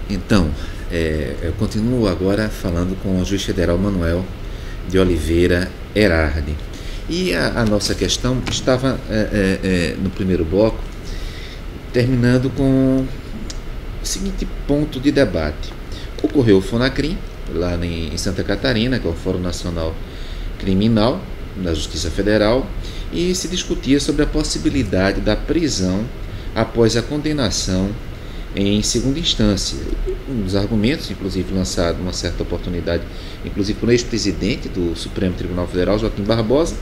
Então, eu continuo agora falando com o juiz federal Manuel de Oliveira Erardi. E a nossa questão estava no primeiro bloco, terminando com o seguinte ponto de debate. Ocorreu o FONACRIM, lá em Santa Catarina, que é o Fórum Nacional Criminal da Justiça Federal, e se discutia sobre a possibilidade da prisão após a condenação em segunda instância. Um dos argumentos, inclusive lançado uma certa oportunidade, inclusive por ex-presidente do Supremo Tribunal Federal, Joaquim Barbosa,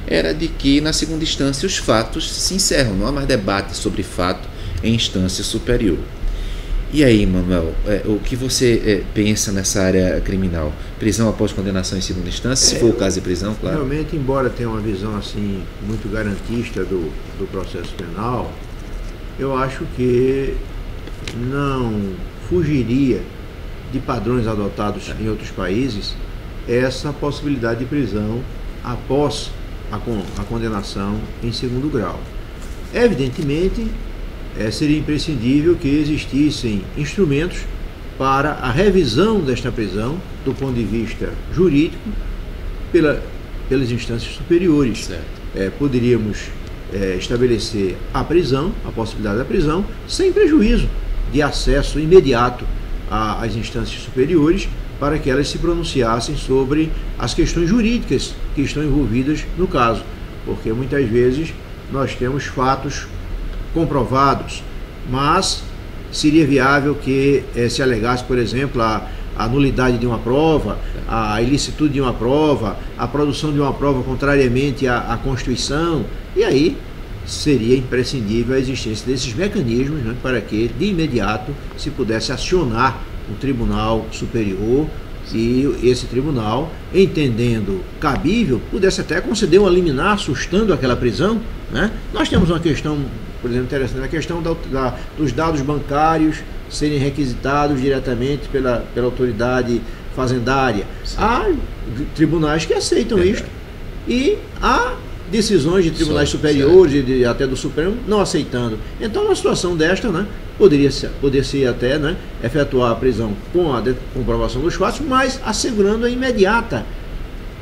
era de que na segunda instância os fatos se encerram, não há mais debate sobre fato em instância superior. E aí, Manuel, o que você pensa nessa área criminal? Prisão após condenação em segunda instância, se for o caso de prisão, claro. Realmente, embora tenha uma visão assim muito garantista do processo penal, eu acho que não fugiria de padrões adotados em outros países essa possibilidade de prisão após a condenação em segundo grau. Evidentemente, seria imprescindível que existissem instrumentos para a revisão desta prisão do ponto de vista jurídico pelas instâncias superiores. Poderíamos estabelecer a prisão, a possibilidade da prisão, sem prejuízo de acesso imediato às instâncias superiores, para que elas se pronunciassem sobre as questões jurídicas que estão envolvidas no caso, porque muitas vezes nós temos fatos comprovados, mas seria viável que se alegasse, por exemplo, a nulidade de uma prova, a ilicitude de uma prova, a produção de uma prova contrariamente à Constituição, e aí seria imprescindível a existência desses mecanismos, né, para que de imediato se pudesse acionar o Tribunal Superior e esse tribunal, entendendo cabível, pudesse até conceder uma liminar sustando aquela prisão, né? Nós temos uma questão, por exemplo, interessante, a questão dos dados bancários serem requisitados diretamente pela autoridade fazendária. Sim. Há tribunais que aceitam isto e há decisões de tribunais superiores e até do Supremo não aceitando. Então, uma situação desta, né, poderia até, né, efetuar a prisão com a comprovação dos fatos, mas assegurando a imediata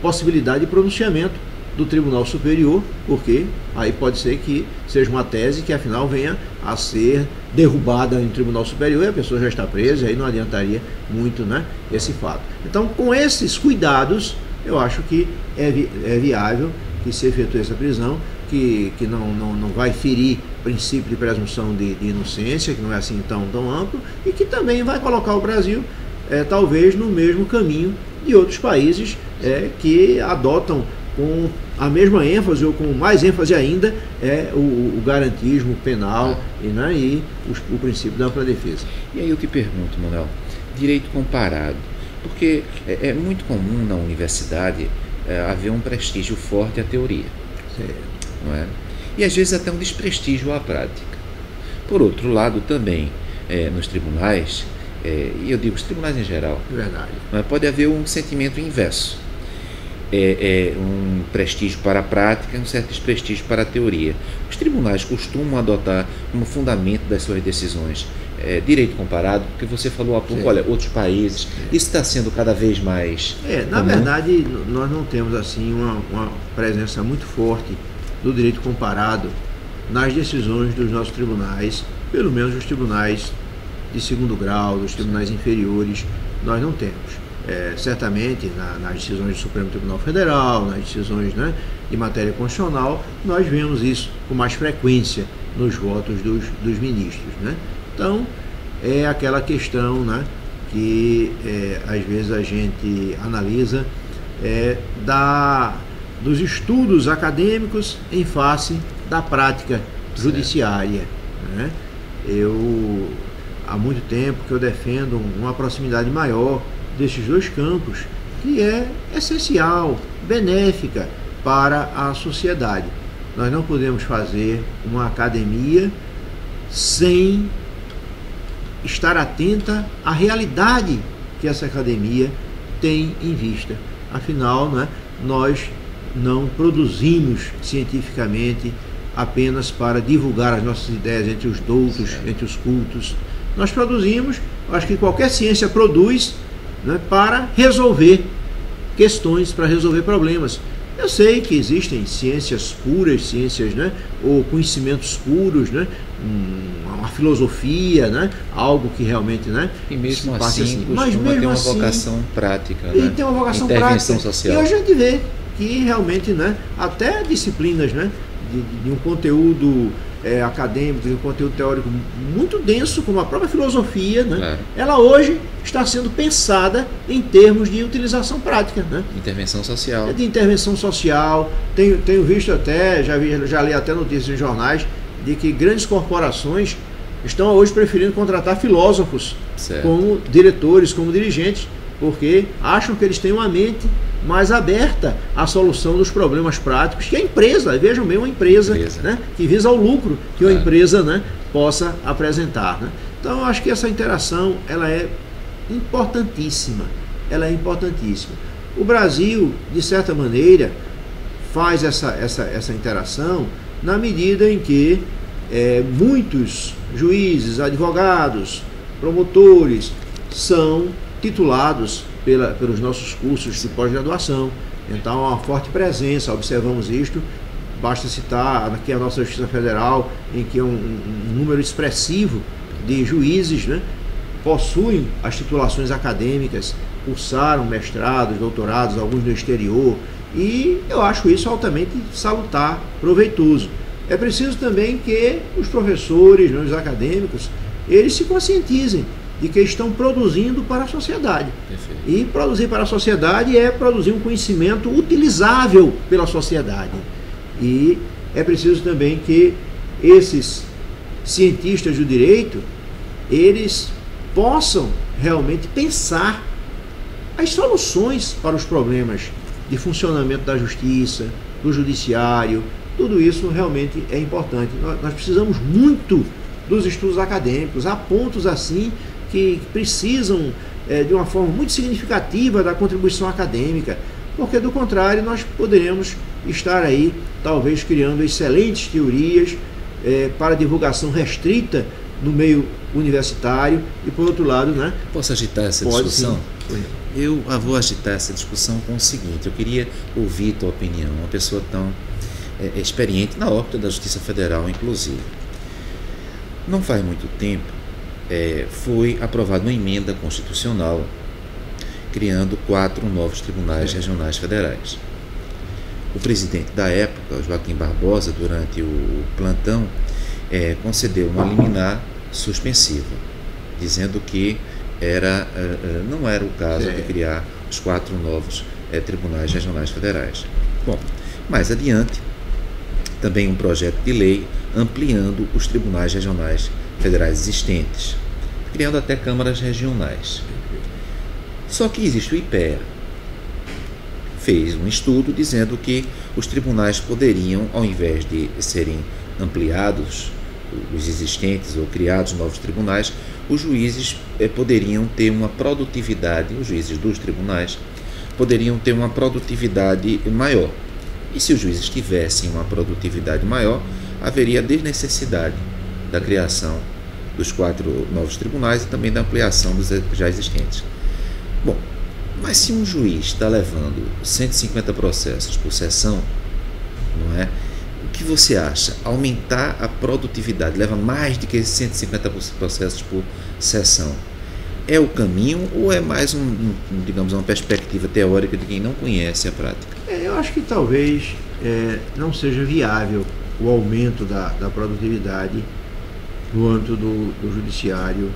possibilidade de pronunciamento do Tribunal Superior, porque aí pode ser que seja uma tese que afinal venha a ser derrubada em Tribunal Superior e a pessoa já está presa, e aí não adiantaria muito, né, esse fato. Então, com esses cuidados, eu acho que é viável que se efetue essa prisão, que não vai ferir o princípio de presunção de inocência, que não é assim tão amplo, e que também vai colocar o Brasil, talvez, no mesmo caminho de outros países que adotam com a mesma ênfase, ou com mais ênfase ainda, o garantismo penal e o princípio da ampla defesa. E aí eu te pergunto, Manuel, direito comparado, porque é muito comum na universidade haver um prestígio forte à teoria, não é? E às vezes até um desprestígio à prática. Por outro lado, também nos tribunais, e eu digo os tribunais em geral, verdade, mas pode haver um sentimento inverso, um prestígio para a prática e um certo desprestígio para a teoria. Os tribunais costumam adotar como fundamento das suas decisões direito comparado, porque você falou há pouco, olha, outros países, isso está sendo cada vez mais na verdade, nós não temos assim uma presença muito forte do direito comparado nas decisões dos nossos tribunais, pelo menos os tribunais de segundo grau, dos tribunais inferiores, nós não temos. Certamente nas decisões do Supremo Tribunal Federal, nas decisões, né, de matéria constitucional, nós vemos isso com mais frequência nos votos dos ministros, né? Então, é aquela questão, né, que às vezes a gente analisa dos estudos acadêmicos em face da prática judiciária, né? Há muito tempo que eu defendo uma proximidade maior desses dois campos, que é essencial, benéfica para a sociedade. Nós não podemos fazer uma academia sem estar atenta à realidade que essa academia tem em vista. Afinal, né, nós não produzimos cientificamente apenas para divulgar as nossas ideias entre os doutos, entre os cultos. Nós produzimos, acho que qualquer ciência produz, né, para resolver questões, para resolver problemas. Eu sei que existem ciências puras, ciências, né, ou conhecimentos puros, né, uma filosofia, né, algo que realmente, né, e mesmo assim, mas mesmo tem uma assim, vocação prática, e né? tem uma vocação Intervenção prática. social. E hoje a gente vê que realmente, né, até disciplinas, né, de um conteúdo acadêmico, de um conteúdo teórico muito denso, como a própria filosofia, né, Claro. ela hoje está sendo pensada em termos de utilização prática, né? Intervenção social. De intervenção social. Tenho visto até, já li até notícias em jornais, de que grandes corporações estão hoje preferindo contratar filósofos como diretores, como dirigentes, porque acham que eles têm uma mente mais aberta à solução dos problemas práticos que a empresa, vejam bem, uma empresa. Né, que visa o lucro que uma empresa, né, possa apresentar. Né? Então eu acho que essa interação ela é importantíssima. Ela é importantíssima. O Brasil, de certa maneira, faz essa interação na medida em que muitos juízes, advogados, promotores são titulados pelos nossos cursos de pós-graduação. Então há uma forte presença, observamos isto. Basta citar aqui a nossa Justiça Federal, em que um número expressivo de juízes, né, possuem as titulações acadêmicas, cursaram mestrados, doutorados, alguns no exterior, e eu acho isso altamente salutar, proveitoso. É preciso também que os professores, os acadêmicos, eles se conscientizem de que estão produzindo para a sociedade. Perfeito. E produzir para a sociedade é produzir um conhecimento utilizável pela sociedade. E é preciso também que esses cientistas do direito, eles possam realmente pensar as soluções para os problemas de funcionamento da justiça, do judiciário. Tudo isso realmente é importante. Nós precisamos muito dos estudos acadêmicos. Há pontos assim que precisam de uma forma muito significativa da contribuição acadêmica, porque do contrário nós poderemos estar aí talvez criando excelentes teorias para divulgação restrita no meio universitário e, por outro lado, né? Posso agitar essa discussão? Sim. Eu vou agitar essa discussão com o seguinte: eu queria ouvir tua opinião, uma pessoa tão experiente na órbita da Justiça Federal, inclusive. Não faz muito tempo foi aprovada uma emenda constitucional criando 4 novos tribunais regionais federais. O presidente da época, Joaquim Barbosa, durante o plantão, concedeu uma liminar suspensiva, dizendo que não era o caso de criar os 4 novos tribunais regionais federais. Bom, mais adiante, também um projeto de lei ampliando os tribunais regionais federais existentes, criando até câmaras regionais. Só que existe o IPEA, fez um estudo dizendo que os tribunais poderiam, ao invés de serem ampliados, os existentes ou criados novos tribunais, os juízes poderiam ter uma produtividade, os juízes dos tribunais poderiam ter uma produtividade maior. E se os juízes tivessem uma produtividade maior, haveria desnecessidade da criação dos 4 novos tribunais e também da ampliação dos já existentes. Bom, mas se um juiz está levando 150 processos por sessão, não é? O que você acha? Aumentar a produtividade leva mais do que 150 processos por sessão. É o caminho ou é mais digamos, uma perspectiva teórica de quem não conhece a prática? Eu acho que talvez não seja viável o aumento da produtividade no âmbito do judiciário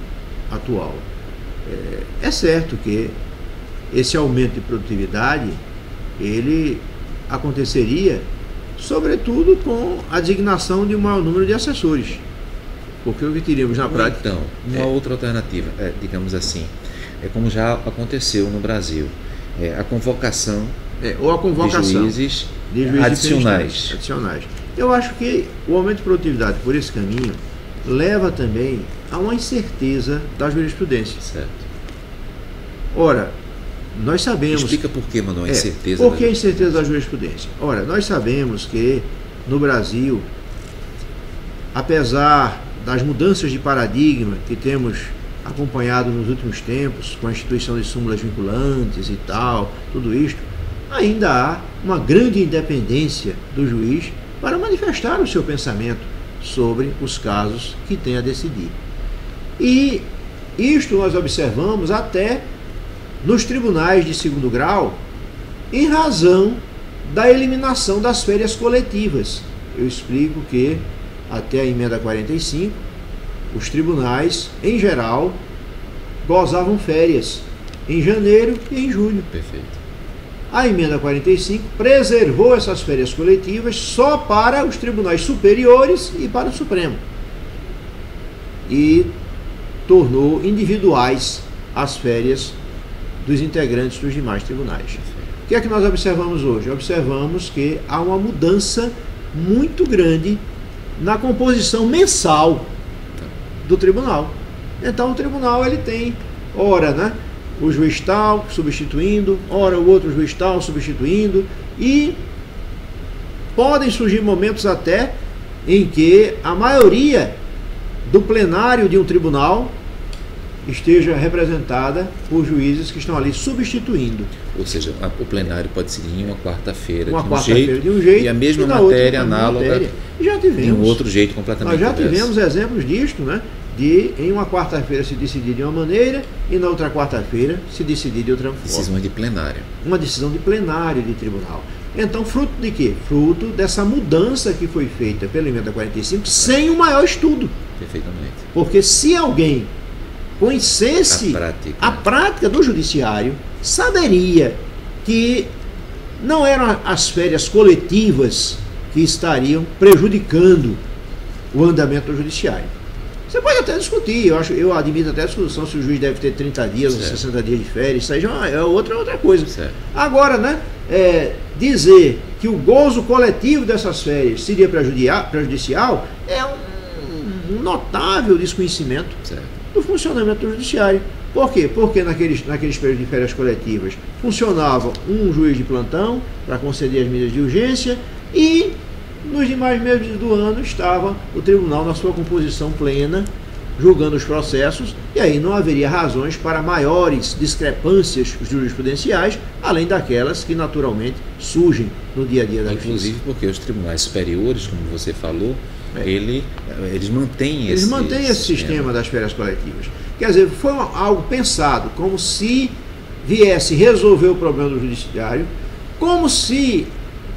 atual. É certo que esse aumento de produtividade ele aconteceria sobretudo com a designação de um maior número de assessores, porque o que teríamos na prática... Então, uma outra alternativa, digamos assim, como já aconteceu no Brasil, a convocação, ou a convocação de juízes adicionais. Eu acho que o aumento de produtividade por esse caminho leva também a uma incerteza da jurisprudência. Certo. Ora, nós sabemos... Explica por que, Manuel, a incerteza. Por que a incerteza da jurisprudência? Ora, nós sabemos que no Brasil, apesar das mudanças de paradigma que temos acompanhado nos últimos tempos, com a instituição de súmulas vinculantes e tal, tudo isto, ainda há uma grande independência do juiz para manifestar o seu pensamento sobre os casos que tem a decidir. E isto nós observamos até nos tribunais de segundo grau, em razão da eliminação das férias coletivas. Eu explico que até a emenda 45, os tribunais, em geral, gozavam férias em janeiro e em julho. Perfeito. A emenda 45 preservou essas férias coletivas só para os tribunais superiores e para o Supremo. E tornou individuais as férias dos integrantes dos demais tribunais. O que é que nós observamos hoje? Observamos que há uma mudança muito grande na composição mensal do tribunal. Então o tribunal ele tem, ora, né, o juiz tal substituindo, ora o outro juiz tal substituindo, e podem surgir momentos até em que a maioria do plenário de um tribunal esteja representada por juízes que estão ali substituindo. Ou seja, o plenário pode seguir em uma quarta-feira de um jeito e a mesma matéria análoga já tivemos, de um outro jeito completamente diverso. Nós já tivemos exemplos disto, né? De em uma quarta-feira se decidir de uma maneira e na outra quarta-feira se decidir de outra forma. Decisões de plenário. Uma decisão de plenário de tribunal. Então, fruto de quê? Fruto dessa mudança que foi feita pela emenda 45 sem o maior estudo. Perfeitamente. Porque se alguém conhecesse a prática do judiciário, saberia que não eram as férias coletivas que estariam prejudicando o andamento do judiciário. Você pode até discutir, eu admito até a discussão se o juiz deve ter 30 dias ou 60 dias de férias, isso aí já é outra coisa. Certo. Agora, né, dizer que o gozo coletivo dessas férias seria prejudicial é um notável desconhecimento do funcionamento do judiciário. Por quê? Porque naqueles períodos de férias coletivas funcionava um juiz de plantão para conceder as medidas de urgência e nos demais meses do ano estava o tribunal na sua composição plena, julgando os processos, e aí não haveria razões para maiores discrepâncias jurisprudenciais, além daquelas que naturalmente surgem no dia a dia da justiça. Inclusive porque os tribunais superiores, como você falou, eles mantêm esse sistema das férias coletivas. Quer dizer, foi algo pensado como se viesse resolver o problema do judiciário, como se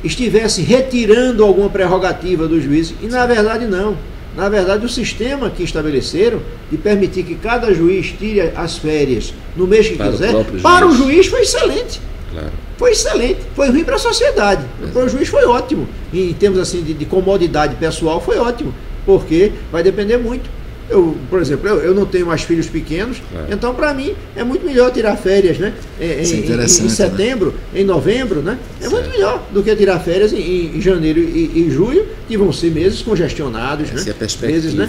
estivesse retirando alguma prerrogativa do juiz, e na verdade não. Na verdade, o sistema que estabeleceram de permitir que cada juiz tire as férias no mês que quiser, para o juiz foi excelente. Claro. Foi excelente. Foi ruim para a sociedade. Para o juiz foi ótimo. Em termos assim de comodidade pessoal, foi ótimo. Porque vai depender muito. Por exemplo, eu não tenho mais filhos pequenos, então para mim é muito melhor tirar férias, né? Em setembro, né? Em novembro, né? É muito melhor do que tirar férias em janeiro e julho, que vão ser meses congestionados, né? Se a perspectiva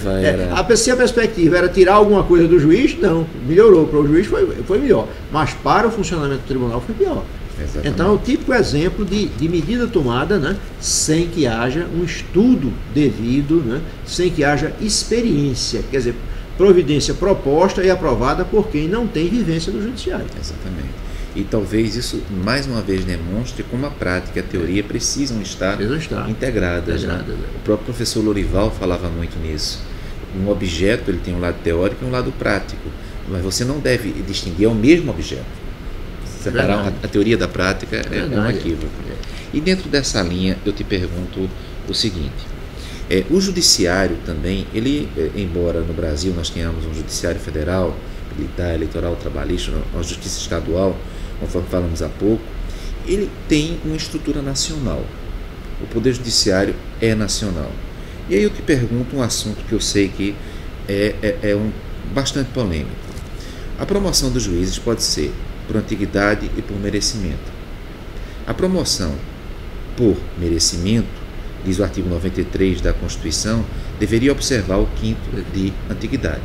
se a perspectiva era tirar alguma coisa do juiz, não, melhorou. Para o juiz foi melhor, mas para o funcionamento do tribunal foi pior. Exatamente. Então é o típico exemplo de medida tomada, né, sem que haja um estudo devido, né, sem que haja experiência, quer dizer, providência proposta e aprovada por quem não tem vivência do judiciário. Exatamente. E talvez isso, mais uma vez, demonstre como a prática e a teoria precisam estar integradas. Né? O próprio professor Lorival falava muito nisso. Um objeto ele tem um lado teórico e um lado prático, mas você não deve distinguir ao mesmo objeto. Separar a teoria da prática é um equívoco. E dentro dessa linha eu te pergunto o seguinte, o judiciário também, ele, embora no Brasil nós tenhamos um judiciário federal, militar, eleitoral, trabalhista, uma justiça estadual, conforme falamos há pouco, ele tem uma estrutura nacional. O poder judiciário é nacional. E aí eu te pergunto um assunto que eu sei que é bastante polêmico. A promoção dos juízes pode ser por antiguidade e por merecimento. A promoção por merecimento, diz o artigo 93 da Constituição, deveria observar o quinto de antiguidade.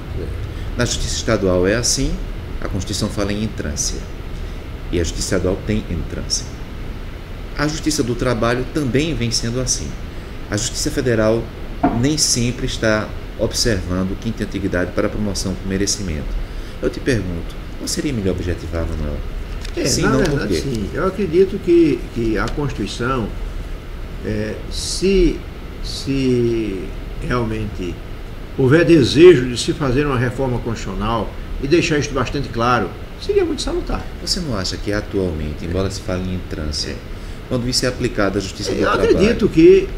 Na Justiça Estadual é assim, a Constituição fala em entrância. E a Justiça Estadual tem entrância. A Justiça do Trabalho também vem sendo assim. A Justiça Federal nem sempre está observando o que tem antiguidade para promoção por merecimento. Eu te pergunto, não seria melhor objetivar, Manuel? Sim, na verdade, sim. Eu acredito que a Constituição, se realmente houver desejo de se fazer uma reforma constitucional e deixar isso bastante claro, seria muito salutar. Você não acha que atualmente, embora se fale em entrância, quando isso é aplicado à Justiça do Trabalho... Eu acredito que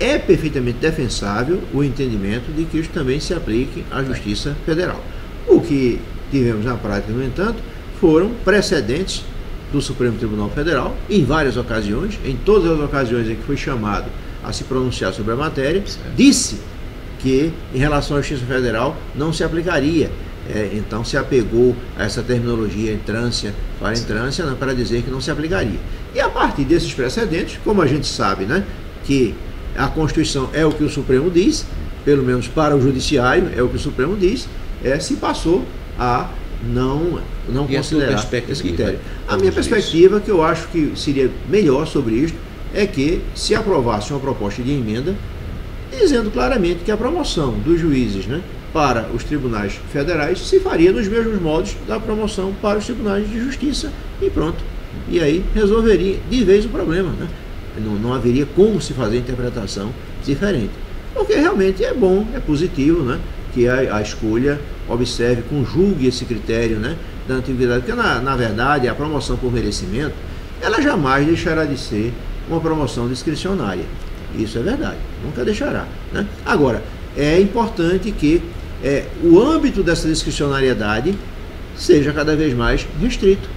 é perfeitamente defensável o entendimento de que isso também se aplique à Justiça Federal. O que tivemos na prática, no entanto, foram precedentes do Supremo Tribunal Federal, em várias ocasiões, em todas as ocasiões em que foi chamado a se pronunciar sobre a matéria, disse que, em relação à Justiça Federal, não se aplicaria. Então se apegou a essa terminologia entrância para entrância, né, para dizer que não se aplicaria. E a partir desses precedentes, como a gente sabe, né, que a Constituição é o que o Supremo diz, pelo menos para o Judiciário é o que o Supremo diz, se passou a não considerar esse critério. A minha perspectiva, que eu acho que seria melhor sobre isto, é que se aprovasse uma proposta de emenda dizendo claramente que a promoção dos juízes, né, para os tribunais federais se faria nos mesmos modos da promoção para os tribunais de justiça e pronto. E aí resolveria de vez o problema, né? Não haveria como se fazer interpretação diferente. Porque realmente é bom, é positivo, né, que a escolha observe, conjugue esse critério, né, da antiguidade. Porque, na verdade, a promoção por merecimento, ela jamais deixará de ser uma promoção discricionária. Isso é verdade, nunca deixará, né? Agora, é importante que o âmbito dessa discricionariedade seja cada vez mais restrito,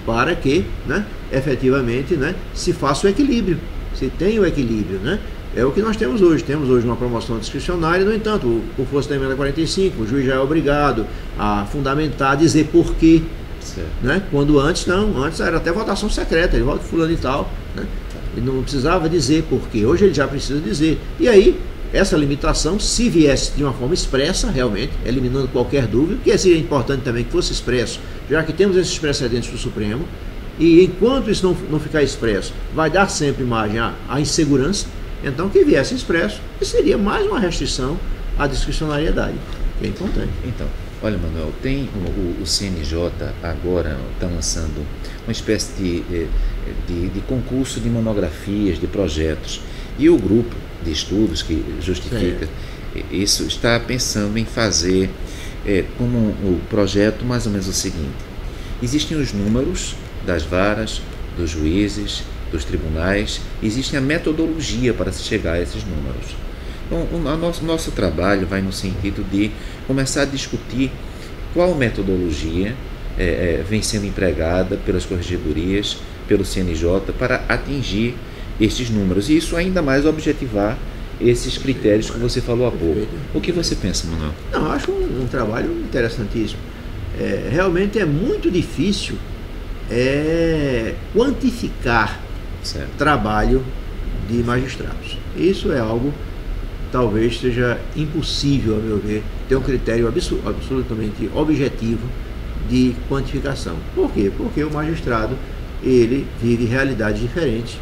para que, né, efetivamente, né, se faça o equilíbrio, se tenha o equilíbrio, né? É o que nós temos hoje. Temos hoje uma promoção discricionária, no entanto, por força da emenda 45, o juiz já é obrigado a fundamentar, dizer por quê, né? Quando antes era até votação secreta, ele vota fulano e tal, né? Ele não precisava dizer por quê, hoje ele já precisa dizer. E aí, essa limitação, se viesse de uma forma expressa, realmente, eliminando qualquer dúvida, que seria importante também que fosse expresso, já que temos esses precedentes do Supremo, e enquanto isso não ficar expresso, vai dar sempre margem à insegurança. Então, que viesse expresso, que seria mais uma restrição à discricionariedade, que é importante. Então, olha, Manuel, tem o CNJ agora está lançando uma espécie de concurso de monografias, de projetos, e o grupo de estudos que justifica isso está pensando em fazer como o projeto mais ou menos o seguinte: existem os números das varas, dos juízes, dos tribunais, existe a metodologia para se chegar a esses números. Então, o nosso trabalho vai no sentido de começar a discutir qual metodologia vem sendo empregada pelas corregedorias, pelo CNJ, para atingir estes números, e isso ainda mais objetivar esses critérios que você falou há pouco. O que você pensa, Manuel? Não, acho um trabalho interessantíssimo. Realmente é muito difícil quantificar trabalho de magistrados. Isso é algo, talvez seja impossível, a meu ver, ter um critério absolutamente objetivo de quantificação. Por quê? Porque o magistrado, ele vive realidades diferentes.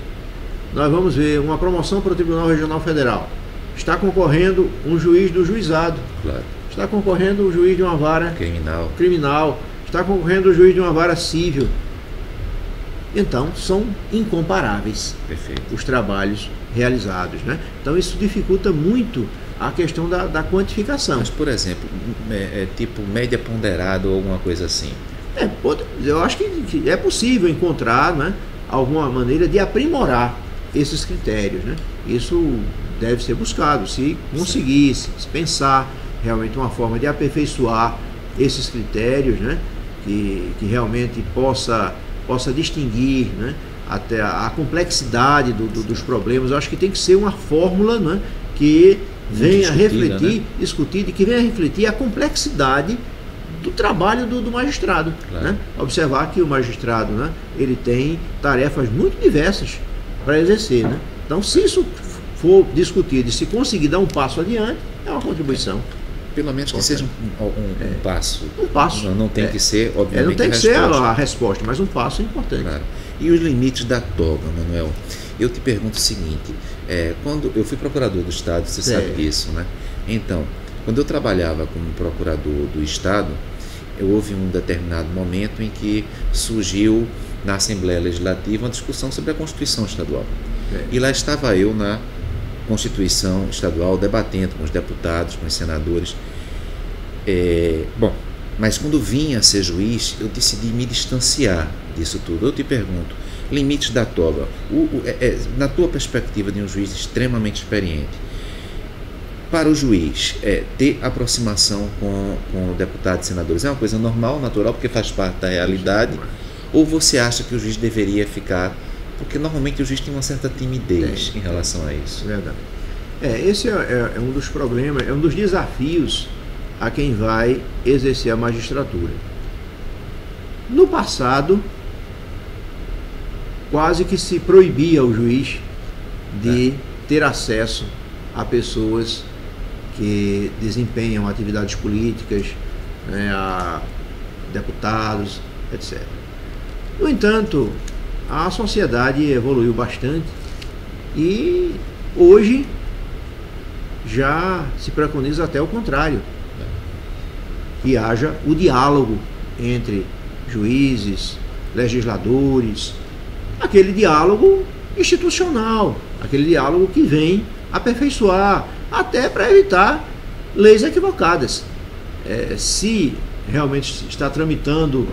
Nós vamos ver uma promoção para o Tribunal Regional Federal. Está concorrendo um juiz do juizado. Claro. Está concorrendo um juiz de uma vara criminal. Está concorrendo um juiz de uma vara civil. Então, são incomparáveis. Perfeito. Os trabalhos realizados, né? Então, isso dificulta muito a questão da quantificação. Mas, por exemplo, tipo média ponderada ou alguma coisa assim? Eu acho que é possível encontrar, né, alguma maneira de aprimorar esses critérios, né? Isso deve ser buscado, se conseguisse, se pensar realmente uma forma de aperfeiçoar esses critérios, né, que realmente possa distinguir, né, até a complexidade dos problemas. Eu acho que tem que ser uma fórmula, né, que venha refletir, né? Discutir, que venha refletir a complexidade do trabalho do magistrado, claro. Né? Observar que o magistrado, né, ele tem tarefas muito diversas para exercer, né? Então, se isso for discutido e se conseguir dar um passo adiante, é uma contribuição. Pelo menos que seja um passo. Um passo. Não tem que ser, obviamente, não tem que ser a resposta, mas um passo é importante. Claro. E os limites da toga, Manuel? Eu te pergunto o seguinte: quando eu fui procurador do Estado, você sabe disso, né? Então, quando eu trabalhava como procurador do Estado, houve um determinado momento em que surgiu na Assembleia Legislativa uma discussão sobre a Constituição Estadual. E lá estava eu na Constituição Estadual debatendo com os deputados, com os senadores. Mas quando vim a ser juiz, eu decidi me distanciar disso tudo. Eu te pergunto, limites da toga, na tua perspectiva de um juiz extremamente experiente, para o juiz ter aproximação com deputados e senadores é uma coisa normal, natural, porque faz parte da realidade, ou você acha que o juiz deveria ficar, porque normalmente o juiz tem uma certa timidez em relação a isso? Verdade. Esse é um dos problemas, é um dos desafios a quem vai exercer a magistratura. No passado, quase que se proibia ao juiz de ter acesso a pessoas que desempenham atividades políticas, a deputados, etc. No entanto, a sociedade evoluiu bastante e hoje já se preconiza até o contrário, que haja o diálogo entre juízes, legisladores, aquele diálogo institucional, aquele diálogo que vem aperfeiçoar, até para evitar leis equivocadas. Se realmente está tramitando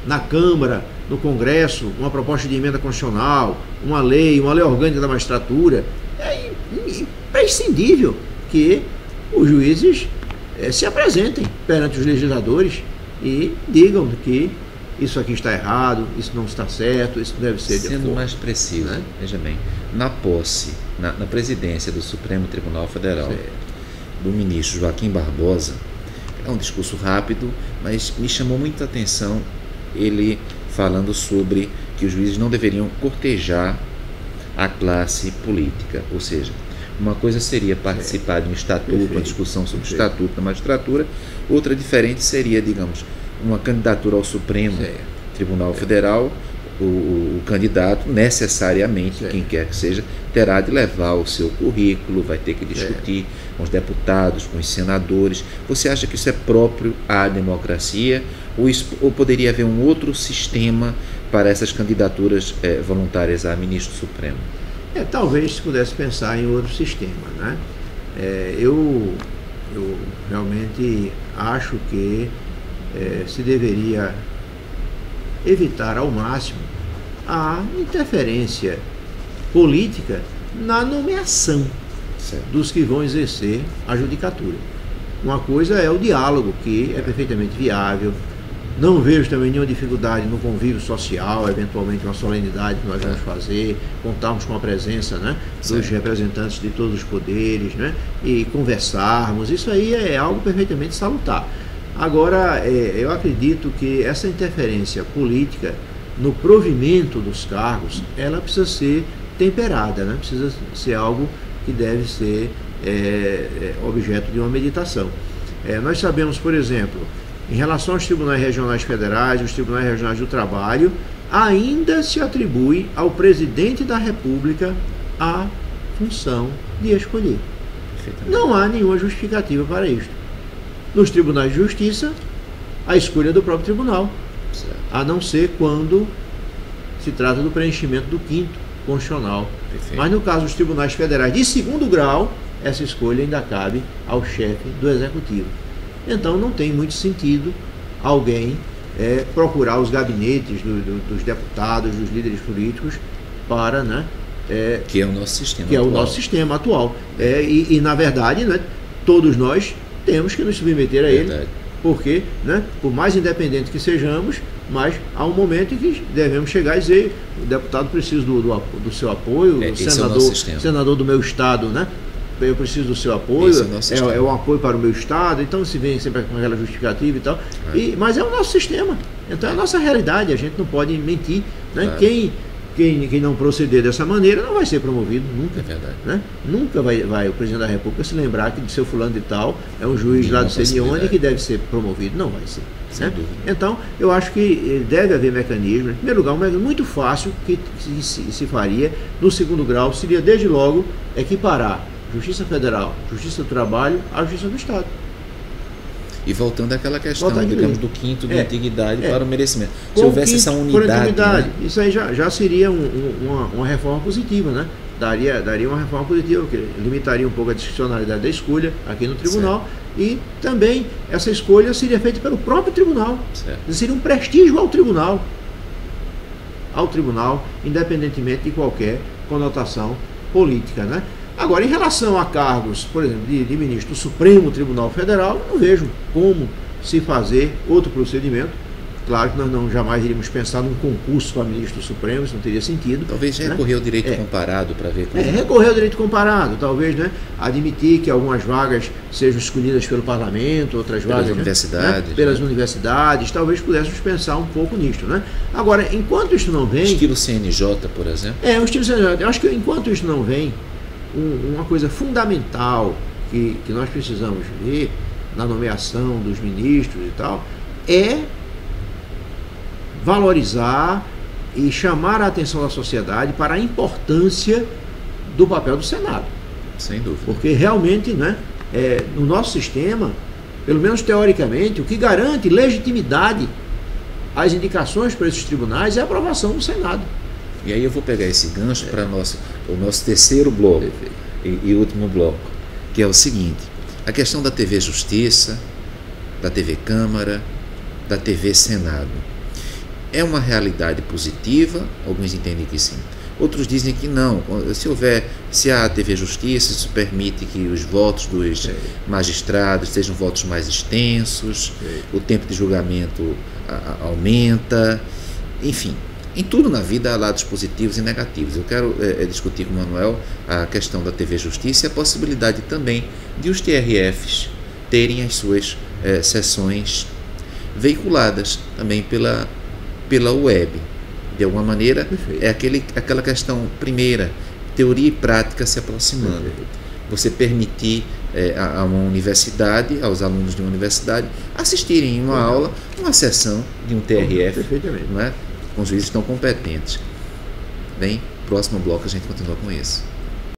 na Câmara, no Congresso, uma proposta de emenda constitucional, uma lei orgânica da magistratura, é imprescindível que os juízes se apresentem perante os legisladores e digam que isso aqui está errado, isso não está certo, isso deve ser de forma. Sendo mais preciso, veja bem, na posse, na presidência do Supremo Tribunal Federal, do ministro Joaquim Barbosa, é um discurso rápido, mas me chamou muita atenção ele falando sobre que os juízes não deveriam cortejar a classe política, ou seja, uma coisa seria participar de um estatuto, uma discussão sobre o estatuto da magistratura, outra diferente seria, digamos, uma candidatura ao Supremo Tribunal Federal. O candidato, necessariamente, quem quer que seja, terá de levar o seu currículo, vai ter que discutir com os deputados, com os senadores. Você acha que isso é próprio à democracia ou poderia haver um outro sistema para essas candidaturas voluntárias a ministro supremo? Talvez se pudesse pensar em outro sistema, né? Eu realmente acho que se deveria evitar ao máximo a interferência política na nomeação dos que vão exercer a judicatura. Uma coisa é o diálogo, que é perfeitamente viável. Não vejo também nenhuma dificuldade no convívio social, eventualmente uma solenidade que nós vamos fazer, contarmos com a presença, dos representantes de todos os poderes, e conversarmos. Isso aí é algo perfeitamente salutar. Agora, eu acredito que essa interferência política no provimento dos cargos, ela precisa ser temperada, precisa ser algo que deve ser objeto de uma meditação. Nós sabemos, por exemplo, em relação aos tribunais regionais federais, os tribunais regionais do trabalho, ainda se atribui ao presidente da República a função de escolher. Não há nenhuma justificativa para isso. Nos tribunais de justiça, a escolha do próprio tribunal, a não ser quando se trata do preenchimento do quinto constitucional. Mas no caso dos tribunais federais de segundo grau, essa escolha ainda cabe ao chefe do executivo. Então não tem muito sentido alguém procurar os gabinetes dos deputados, dos líderes políticos para, que é o nosso sistema que atual. É o nosso sistema atual. E na verdade, todos nós temos que nos submeter a ele, porque, por mais independente que sejamos, mas há um momento em que devemos chegar e dizer: o deputado precisa do seu apoio, o senador do meu estado, eu preciso do seu apoio, é um apoio para o meu estado. Então se vem sempre com aquela justificativa e tal, mas é o nosso sistema, então é a nossa realidade, a gente não pode mentir, Quem não proceder dessa maneira não vai ser promovido nunca. É verdade. Nunca vai o presidente da República se lembrar que de seu fulano de tal é um juiz lá do CNI que deve ser promovido. Não vai ser. Então, eu acho que deve haver mecanismo. Em primeiro lugar, um mecanismo muito fácil que se faria no segundo grau seria, desde logo, equiparar Justiça Federal, Justiça do Trabalho, a Justiça do Estado. E voltando àquela questão, digamos, do quinto de antiguidade para o merecimento. Se Com houvesse essa unidade... Né? Isso aí já seria uma reforma positiva, né? Daria uma reforma positiva, que limitaria um pouco a discricionalidade da escolha aqui no tribunal, certo. E também essa escolha seria feita pelo próprio tribunal. Certo. Seria um prestígio ao tribunal, independentemente de qualquer conotação política, né? Agora, em relação a cargos, por exemplo, de ministro do Supremo Tribunal Federal, eu não vejo como se fazer outro procedimento. Claro que nós jamais iríamos pensar num concurso para ministro do Supremo, isso não teria sentido. Talvez recorrer ao direito comparado para ver como... recorrer ao direito comparado, talvez, né? Admitir que algumas vagas sejam escolhidas pelo parlamento, outras vagas... Pelas universidades. Né? Pelas universidades, talvez pudéssemos pensar um pouco nisto, né? Agora, enquanto isso não vem... Estilo CNJ, por exemplo? O estilo CNJ. Eu acho que enquanto isso não vem, uma coisa fundamental que nós precisamos ver na nomeação dos ministros e tal, é valorizar e chamar a atenção da sociedade para a importância do papel do Senado. Sem dúvida. Porque realmente, né, no nosso sistema, pelo menos teoricamente, o que garante legitimidade às indicações para esses tribunais é a aprovação do Senado. E aí eu vou pegar esse gancho para o nosso terceiro bloco e último bloco, que é o seguinte: a questão da TV Justiça, da TV Câmara, da TV Senado. É uma realidade positiva? Alguns entendem que sim. Outros dizem que não. Se há TV Justiça, isso permite que os votos dos magistrados sejam votos mais extensos, o tempo de julgamento aumenta, enfim. Em tudo na vida há lados positivos e negativos. Eu quero discutir com o Manuel a questão da TV Justiça e a possibilidade também de os TRFs terem as suas sessões veiculadas também pela web. De alguma maneira, aquela questão primeira, teoria e prática se aproximando. Você permitir a uma universidade, aos alunos de uma universidade, assistirem em uma aula, uma sessão de um TRF, não é? Com juízes tão competentes. Bem, próximo bloco a gente continua com isso.